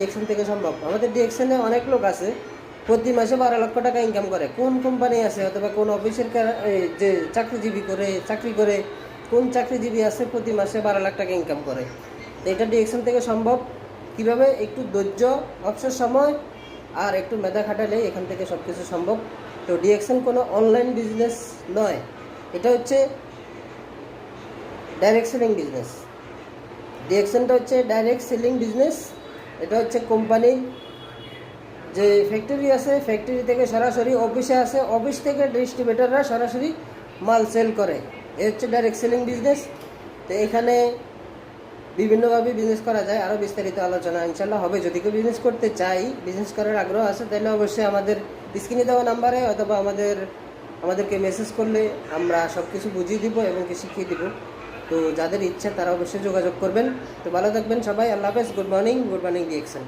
ডিএকশন থেকে সম্ভব। আমাদের ডিএকশনে অনেক লোক আছে প্রতি মাসে 12 লক্ষ টাকা ইনকাম করে। কোন কোম্পানি আছে অথবা কোন অফিসের যে চাকরি করে কোন চাকরিজীবী আছে প্রতি মাসে 12 লাখ টাকা ইনকাম করে? তো এটা ডিএকশন থেকে সম্ভব। কিভাবে? একটু ধৈর্য, অবসর সময় আর একটু মেধা খাটালে এখান থেকে সব কিছু সম্ভব। তো ডিএকশন কোনো অনলাইন বিজনেস নয়, এটা হচ্ছে ডাইরেক্ট সেলিং বিজনেস। ডিএকশনটা হচ্ছে ডাইরেক্ট সেলিং বিজনেস। এটা হচ্ছে কোম্পানির যে ফ্যাক্টরি আছে, ফ্যাক্টরি থেকে সরাসরি অফিসে আসে, অফিস থেকে ডিস্ট্রিবিউটাররা সরাসরি মাল সেল করে। এ হচ্ছে ডাইরেক্ট সেলিং বিজনেস। তো এখানে বিভিন্নভাবে বিজনেস করা যায়, আরও বিস্তারিত আলোচনা ইনশাল্লাহ হবে। যদি কেউ বিজনেস করতে চাই, বিজনেস করার আগ্রহ আছে, তাহলে অবশ্যই আমাদের স্ক্রিনে দেওয়া নাম্বারে অথবা আমাদেরকে মেসেজ করলে আমরা সব কিছু বুঝিয়ে দিব এবং শিখিয়ে দিব। তো যাদের ইচ্ছা তারা অবশ্যই যোগাযোগ করবেন। তো ভালো থাকবেন সবাই। আল্লাহ হাফেজ। Good morning ডিএকশন।